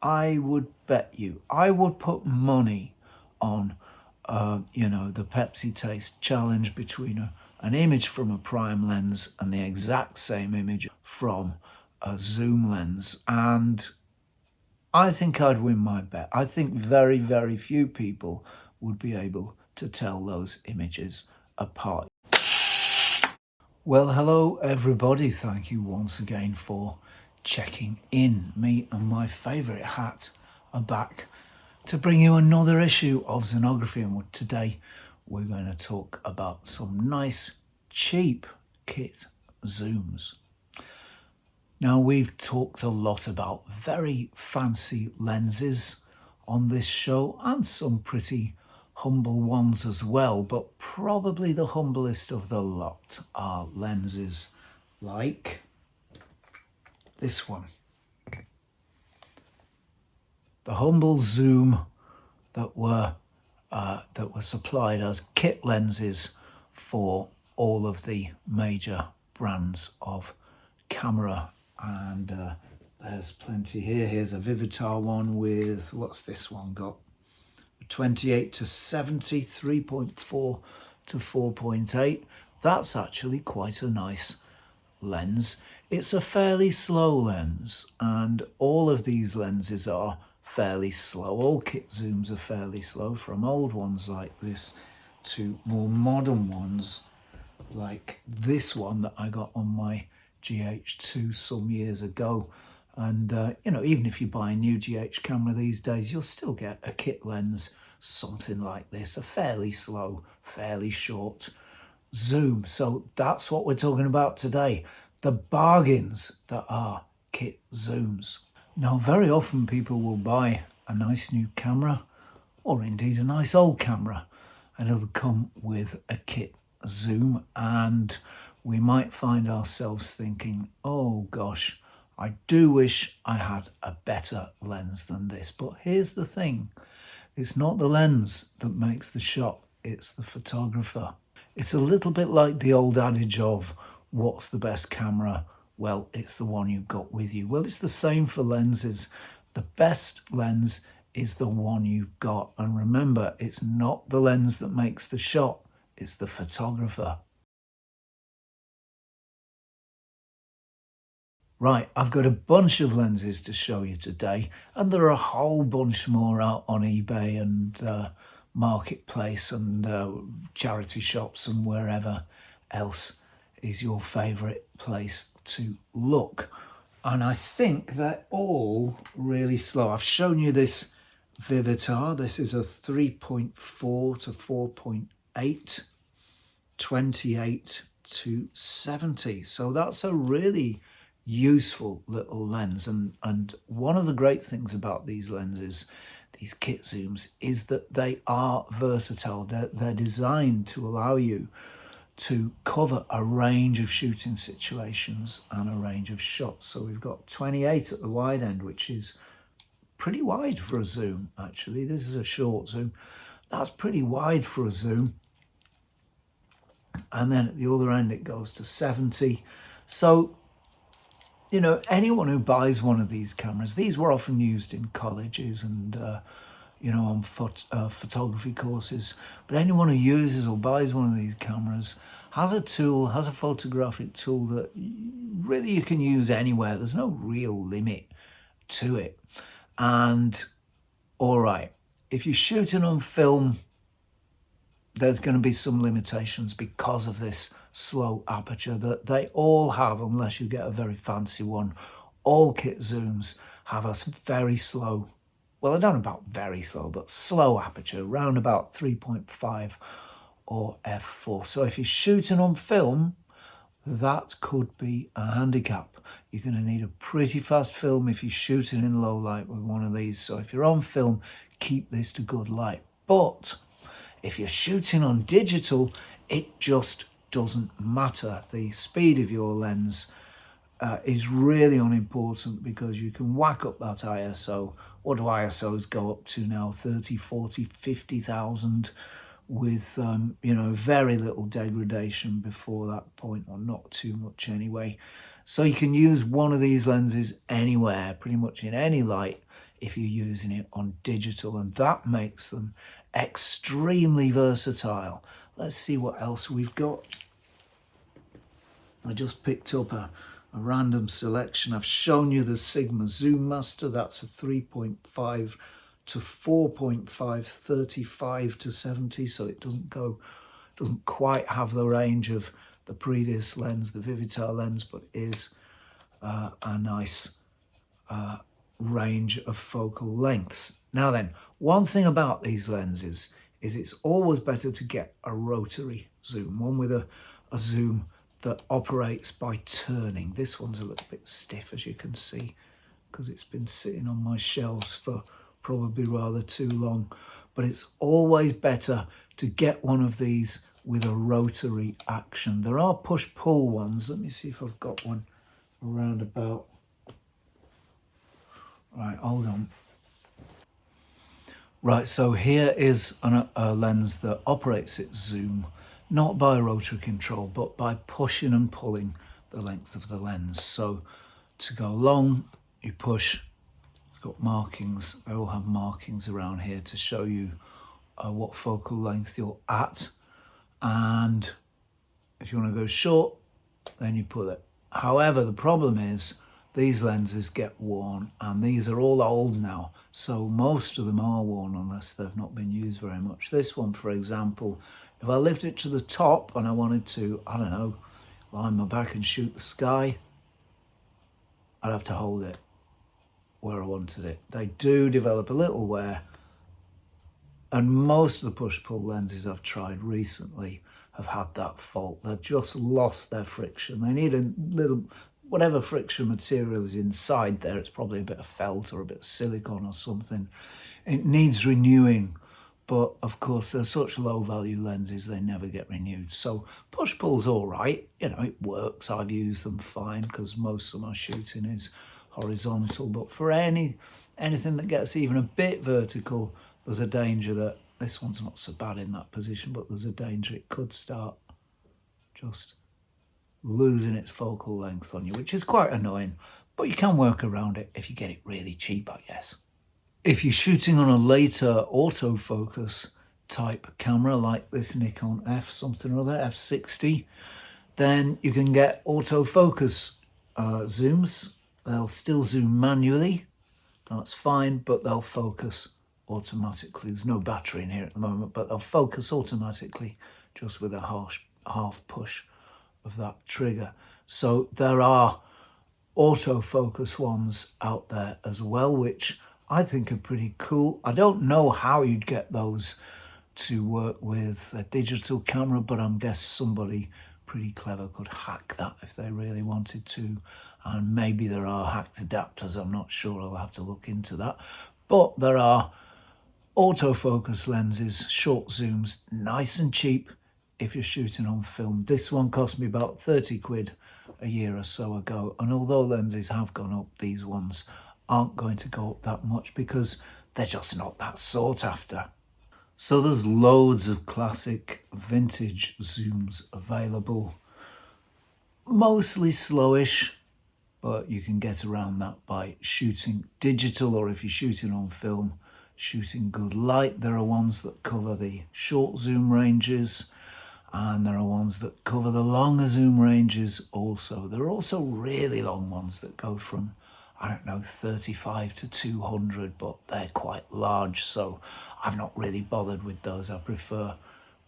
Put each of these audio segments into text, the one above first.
I would bet you, I would put money on, the Pepsi Taste challenge between an image from a prime lens and the exact same image from a zoom lens. And I think I'd win my bet. I think very, very few people would be able to tell those images apart. Well, hello everybody. Thank you once again for checking in. Me and my favourite hat are back to bring you another issue of Xenography, and today we're going to talk about some nice, cheap kit zooms. Now, we've talked a lot about very fancy lenses on this show and some pretty humble ones as well, but probably the humblest of the lot are lenses like this one. The humble zoom that were supplied as kit lenses for all of the major brands of camera. And there's plenty here. Here's a Vivitar one with, what's this one got? 28 to 70, 3.4 to 4.8. That's actually quite a nice lens. It's a fairly slow lens, and all of these lenses are fairly slow. All kit zooms are fairly slow, from old ones like this to more modern ones like this one that I got on my GH2 some years ago. And even if you buy a new GH camera these days, you'll still get a kit lens, something like this, a fairly slow, fairly short zoom. So that's what we're talking about today, the bargains that are kit zooms. Now, very often people will buy a nice new camera, or indeed a nice old camera, and it'll come with a kit zoom, and we might find ourselves thinking, oh gosh, I do wish I had a better lens than this. But here's the thing, it's not the lens that makes the shot, it's the photographer. It's a little bit like the old adage of, what's the best camera? Well, it's the one you've got with you. Well, it's the same for lenses. The best lens is the one you've got. And remember, it's not the lens that makes the shot, it's the photographer. Right, I've got a bunch of lenses to show you today, and there are a whole bunch more out on eBay and Marketplace and charity shops and wherever else is your favourite place to look. And I think they're all really slow. I've shown you this Vivitar. This is a 3.4 to 4.8, 28 to 70. So that's a really useful little lens. And one of the great things about these lenses, these kit zooms, is that they are versatile. They're designed to allow you to cover a range of shooting situations and a range of shots. So we've got 28 at the wide end, which is pretty wide for a zoom, actually. This is a short zoom. That's pretty wide for a zoom. And then at the other end, it goes to 70. So, anyone who buys one of these cameras, these were often used in colleges and, on photography courses. But anyone who uses or buys one of these cameras has a photographic tool that really you can use anywhere. There's no real limit to it. And all right, if you're shooting on film, there's going to be some limitations because of this slow aperture that they all have, unless you get a very fancy one. All kit zooms have a very slow, well, I don't know about very slow, but slow aperture, around about 3.5 or f4. So if you're shooting on film, that could be a handicap. You're going to need a pretty fast film if you're shooting in low light with one of these. So if you're on film, keep this to good light. But if you're shooting on digital, it just doesn't matter. The speed of your lens is really unimportant, because you can whack up that ISO. What do ISOs go up to now? 30, 40, 50,000 with, very little degradation before that point, or not too much anyway. So you can use one of these lenses anywhere, pretty much in any light, if you're using it on digital, and that makes them extremely versatile. Let's see what else we've got. I just picked up a random selection. I've shown you the Sigma Zoom Master. That's a 3.5 to 4.5, 35 to 70, so it doesn't quite have the range of the previous lens, the Vivitar lens, but is a nice range of focal lengths. Now then, one thing about these lenses is it's always better to get a rotary zoom, one with a zoom that operates by turning. This one's a little bit stiff, as you can see, because it's been sitting on my shelves for probably rather too long. But it's always better to get one of these with a rotary action. There are push-pull ones. Let me see if I've got one around about. Right, hold on. Right, so here is a lens that operates its zoom, not by rotary control, but by pushing and pulling the length of the lens. So to go long, you push. It's got markings. They all have markings around here to show you what focal length you're at. And if you want to go short, then you pull it. However, the problem is these lenses get worn, and these are all old now, so most of them are worn unless they've not been used very much. This one, for example, if I lift it to the top and I wanted to, I don't know, lie on my back and shoot the sky, I'd have to hold it where I wanted it. They do develop a little wear, and most of the push-pull lenses I've tried recently have had that fault. They've just lost their friction. They need a little, whatever friction material is inside there, it's probably a bit of felt or a bit of silicone or something. It needs renewing, but of course they're such low value lenses, they never get renewed. So push-pull's all right, you know, it works. I've used them fine because most of my shooting is horizontal, but for anything that gets even a bit vertical, there's a danger that, this one's not so bad in that position, but there's a danger it could start just losing its focal length on you, which is quite annoying, but you can work around it if you get it really cheap, I guess. If you're shooting on a later autofocus type camera like this Nikon F something or other, F60, then you can get autofocus zooms. They'll still zoom manually, that's fine, but they'll focus automatically. There's no battery in here at the moment, but they'll focus automatically just with a half push of that trigger. So there are autofocus ones out there as well, which I think are pretty cool. I don't know how you'd get those to work with a digital camera, but I'm guessing somebody pretty clever could hack that if they really wanted to. And maybe there are hacked adapters, I'm not sure, I'll have to look into that. But there are autofocus lenses, short zooms, nice and cheap if you're shooting on film. This one cost me about 30 quid a year or so ago, and although lenses have gone up, these ones aren't going to go up that much because they're just not that sought after. So there's loads of classic vintage zooms available, mostly slowish, but you can get around that by shooting digital, or if you're shooting on film, shooting good light. There are ones that cover the short zoom ranges, and there are ones that cover the longer zoom ranges also. There are also really long ones that go from, I don't know, 35 to 200, but they're quite large, so I've not really bothered with those. I prefer,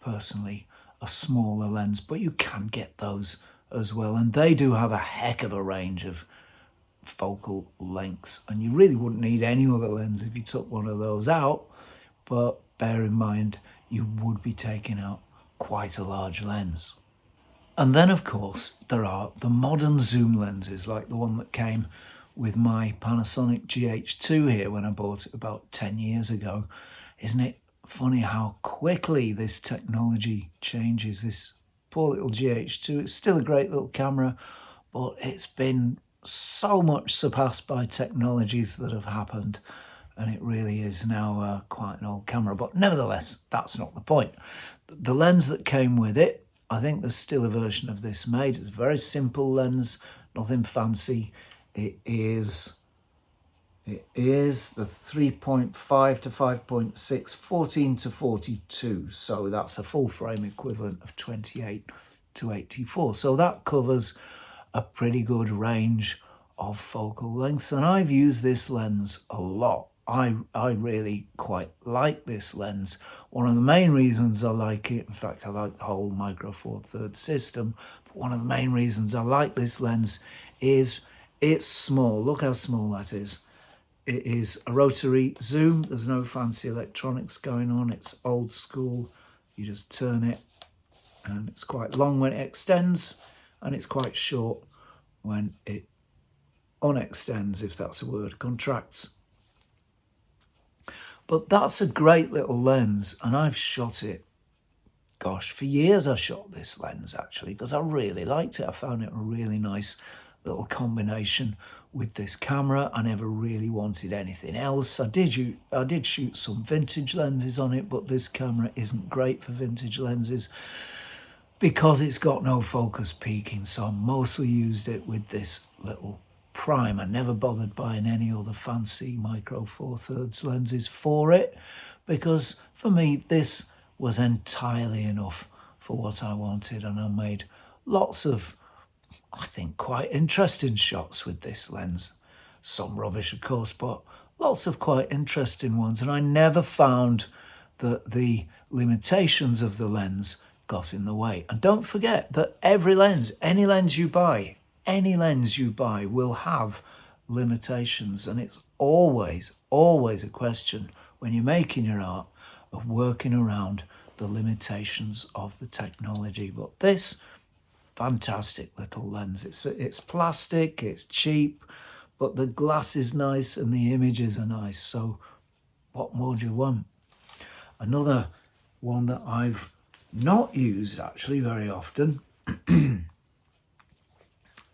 personally, a smaller lens, but you can get those as well, and they do have a heck of a range of focal lengths, and you really wouldn't need any other lens if you took one of those out, but bear in mind you would be taking out quite a large lens. And then of course there are the modern zoom lenses, like the one that came with my Panasonic GH2 here when I bought it about 10 years ago. Isn't it funny how quickly this technology changes? This poor little GH2, it's still a great little camera, but it's been so much surpassed by technologies that have happened, and it really is now quite an old camera. But nevertheless, that's not the point. The lens that came with it, I think there's still a version of this made. It's a very simple lens, nothing fancy. It is the 3.5 to 5.6, 14 to 42. So that's a full frame equivalent of 28 to 84. So that covers a pretty good range of focal lengths. And I've used this lens a lot. I really quite like this lens. One of the main reasons I like it, in fact, I like the whole Micro Four Thirds system, but one of the main reasons I like this lens is it's small. Look how small that is. It is a rotary zoom. There's no fancy electronics going on. It's old school. You just turn it and it's quite long when it extends and it's quite short when it unextends, if that's a word, contracts. But that's a great little lens, and I've shot it, gosh, for years I shot this lens actually, because I really liked it. I found it a really nice little combination with this camera. I never really wanted anything else. I did shoot some vintage lenses on it, but this camera isn't great for vintage lenses because it's got no focus peaking, so I mostly used it with this little prime. I never bothered buying any other fancy Micro Four Thirds lenses for it, because for me this was entirely enough for what I wanted, and I made lots of, I think, quite interesting shots with this lens. Some rubbish, of course, but lots of quite interesting ones. And I never found that the limitations of the lens got in the way. And don't forget that every lens, any lens you buy will have limitations. And it's always a question when you're making your art of working around the limitations of the technology. But this fantastic little lens. It's plastic, it's cheap, but the glass is nice and the images are nice. So what more do you want? Another one that I've not used actually very often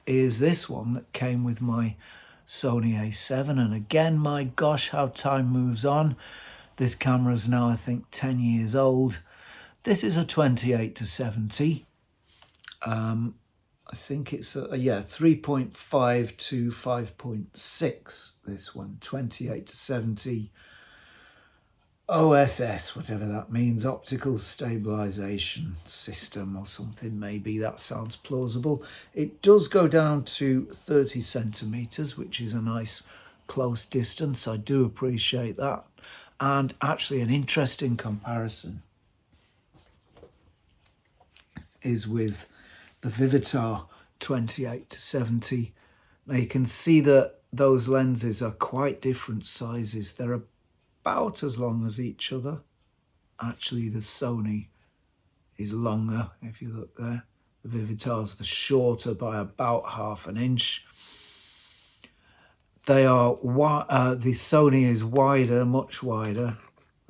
is this one that came with my Sony A7. And again, my gosh, how time moves on. This camera is now, I think, 10 years old. This is a 28 to 70. I think it's 3.5 to 5.6, this one, 28 to 70 OSS, whatever that means, optical stabilization system or something, maybe. That sounds plausible. It does go down to 30 centimeters, which is a nice close distance. I do appreciate that. And actually an interesting comparison is with the Vivitar 28 to 70. Now you can see that those lenses are quite different sizes. They're about as long as each other. Actually, the Sony is longer, if you look there. The Vivitar's the shorter by about half an inch. They are, the Sony is wider, much wider.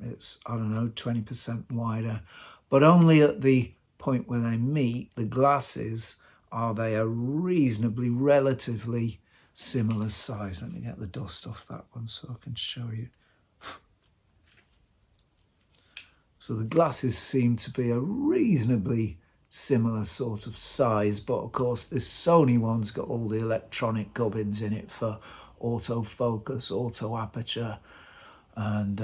It's, I don't know, 20% wider, but only at the point where they meet. The glasses they are reasonably, relatively similar size. Let me get the dust off that one so I can show you. So the glasses seem to be a reasonably similar sort of size, but of course this Sony one's got all the electronic gubbins in it for autofocus, auto aperture, and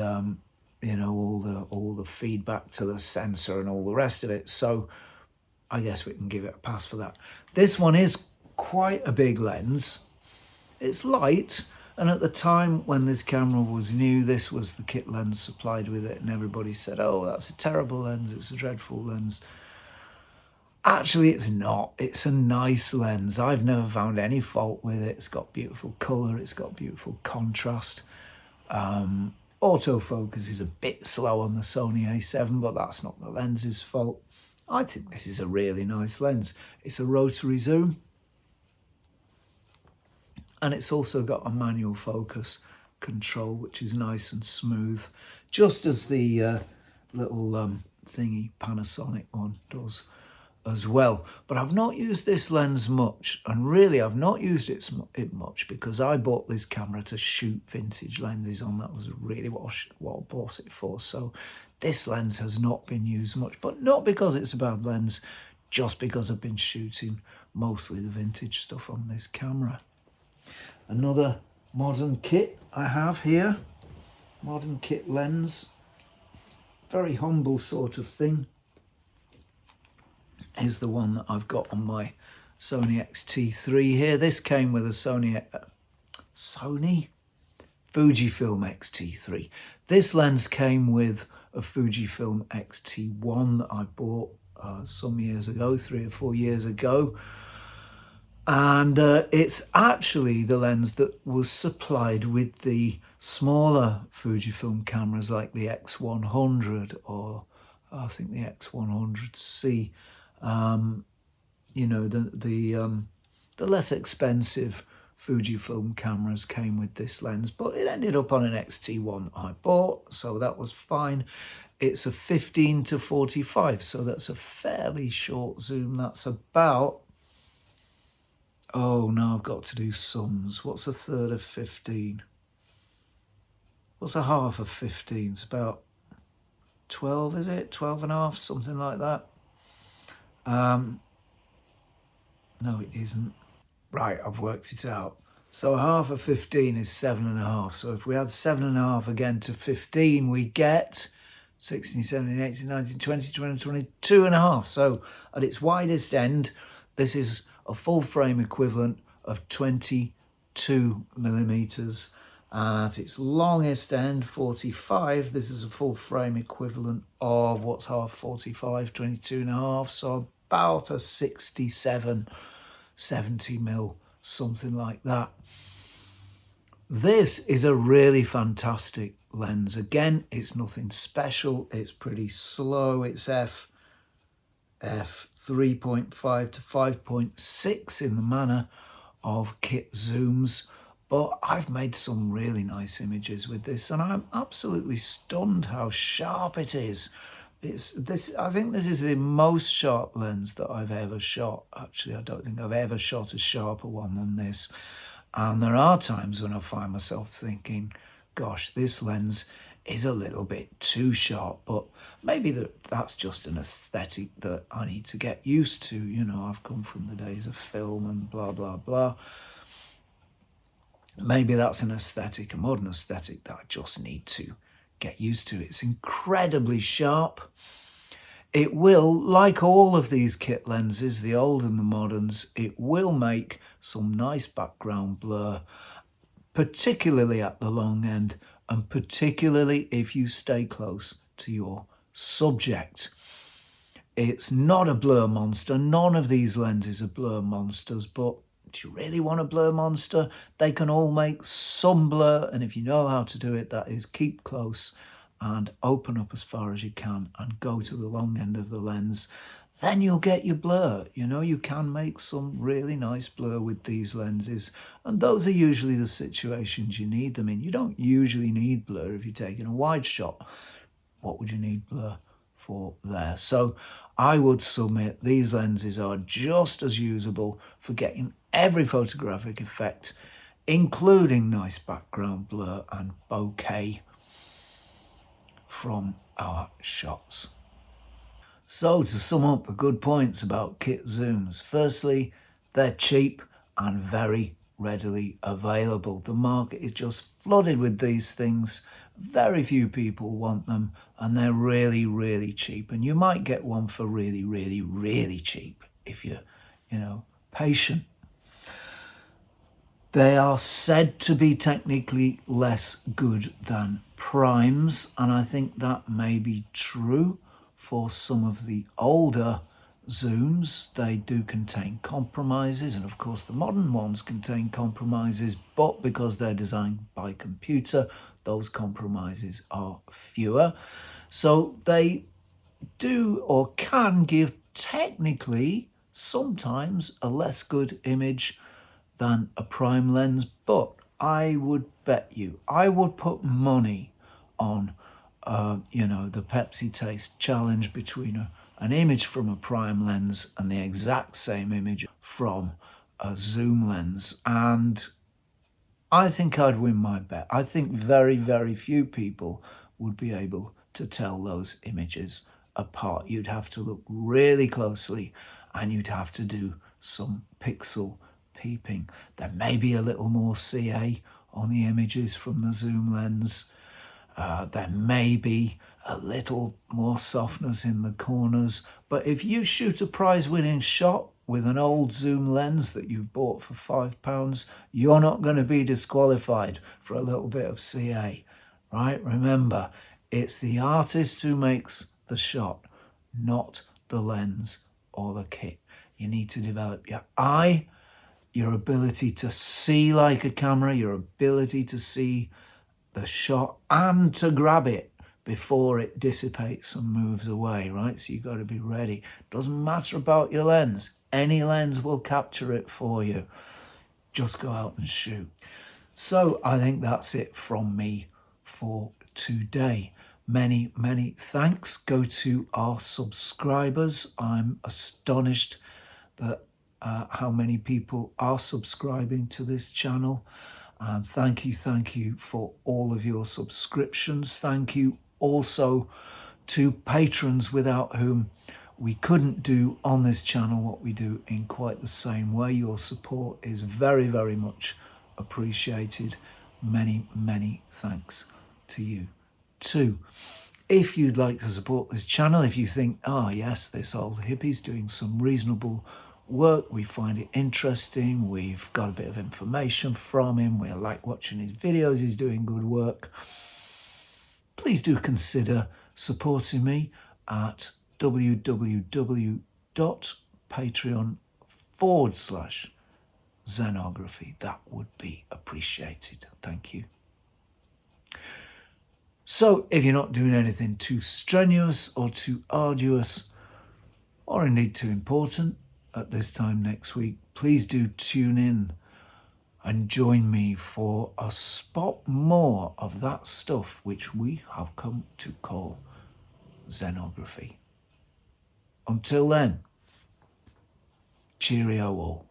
you know, all the feedback to the sensor and all the rest of it. So I guess we can give it a pass for that. This one is quite a big lens. It's light, and at the time when this camera was new, this was the kit lens supplied with it, and everybody said, oh, that's a terrible lens, it's a dreadful lens. Actually, it's not. It's a nice lens. I've never found any fault with it. It's got beautiful color, it's got beautiful contrast. Autofocus is a bit slow on the Sony A7, but that's not the lens's fault. I think this is a really nice lens. It's a rotary zoom, and it's also got a manual focus control, which is nice and smooth, just as the little thingy Panasonic one does as well. But I've not used this lens much, and really I've not used it much because I bought this camera to shoot vintage lenses on. That was really what I bought it for. So this lens has not been used much, but not because it's a bad lens, just because I've been shooting mostly the vintage stuff on this camera. Another modern kit I have here, modern kit lens, very humble sort of thing, is the one that I've got on my Sony X-T3 here. This came with a Sony Fujifilm X-T3. This lens came with a Fujifilm X-T1 that I bought some years ago, 3 or 4 years ago. And it's actually the lens that was supplied with the smaller Fujifilm cameras like the X100 or I think the X100C. You know, the less expensive Fujifilm cameras came with this lens, but it ended up on an X-T1 I bought, so that was fine. It's a 15 to 45, so that's a fairly short zoom. That's about, oh, now I've got to do sums. What's a third of 15? What's a half of 15? It's about 12, is it? 12 and a half, something like that. No, it isn't. Right, I've worked it out. So half of 15 is 7.5. So if we add 7.5 again to 15, we get 16, 17, 18, 19, 20, 22.5. So at its widest end, this is a full frame equivalent of 22 millimeters. And at its longest end, 45, this is a full frame equivalent of what's half 45, 22.5. So about a 67, 70 mil, something like that. This is a really fantastic lens. Again, it's nothing special. It's pretty slow. It's f 3.5 to 5.6 in the manner of kit zooms. But I've made some really nice images with this, and I'm absolutely stunned how sharp it is. I think this is the most sharp lens that I've ever shot. Actually, I don't think I've ever shot a sharper one than this. And there are times when I find myself thinking, gosh, this lens is a little bit too sharp, but maybe that's just an aesthetic that I need to get used to. You know, I've come from the days of film and blah, blah, blah. Maybe that's an aesthetic, a modern aesthetic that I just need to get used to. It's incredibly sharp. It will, like all of these kit lenses, the old and the moderns, it will make some nice background blur, particularly at the long end, and particularly if you stay close to your subject. It's not a blur monster. None of these lenses are blur monsters, but do you really want a blur monster? They can all make some blur, and if you know how to do it, that is keep close and open up as far as you can and go to the long end of the lens. Then you'll get your blur. You know, you can make some really nice blur with these lenses, and those are usually the situations you need them in. You don't usually need blur if you're taking a wide shot. What would you need blur for there? So I would submit these lenses are just as usable for getting every photographic effect, including nice background blur and bokeh from our shots. So to sum up the good points about kit zooms, firstly, they're cheap and very readily available. The market is just flooded with these things. Very few people want them, and they're really, really cheap. And you might get one for really, really, really cheap if you're, patient. They are said to be technically less good than primes, and I think that may be true for some of the older zooms. They do contain compromises, and of course the modern ones contain compromises, but because they're designed by computer, those compromises are fewer. So they do or can give technically sometimes a less good image than a prime lens, but I would bet you, I would put money on, the Pepsi Taste challenge between an image from a prime lens and the exact same image from a zoom lens. And I think I'd win my bet. I think very, very few people would be able to tell those images apart. You'd have to look really closely and you'd have to do some pixel peeping. There may be a little more CA on the images from the zoom lens. There may be a little more softness in the corners, but if you shoot a prize-winning shot with an old zoom lens that you've bought for £5, you're not going to be disqualified for a little bit of CA, right? Remember, it's the artist who makes the shot, not the lens or the kit. You need to develop your eye, your ability to see like a camera, your ability to see the shot and to grab it before it dissipates and moves away, right? So you've got to be ready. Doesn't matter about your lens. Any lens will capture it for you. Just go out and shoot. So I think that's it from me for today. Many, many thanks go to our subscribers. I'm astonished that how many people are subscribing to this channel. And thank you for all of your subscriptions. Thank you also to patrons without whom we couldn't do on this channel what we do in quite the same way. Your support is very, very much appreciated. Many, many thanks to you too. If you'd like to support this channel, if you think, oh yes, this old hippie's doing some reasonable work, we find it interesting, we've got a bit of information from him, we like watching his videos, he's doing good work, please do consider supporting me at www.patreon.com/Zenography. That would be appreciated. Thank you. So if you're not doing anything too strenuous or too arduous or indeed too important at this time next week, please do tune in and join me for a spot more of that stuff which we have come to call Zenography. Until then, cheerio all.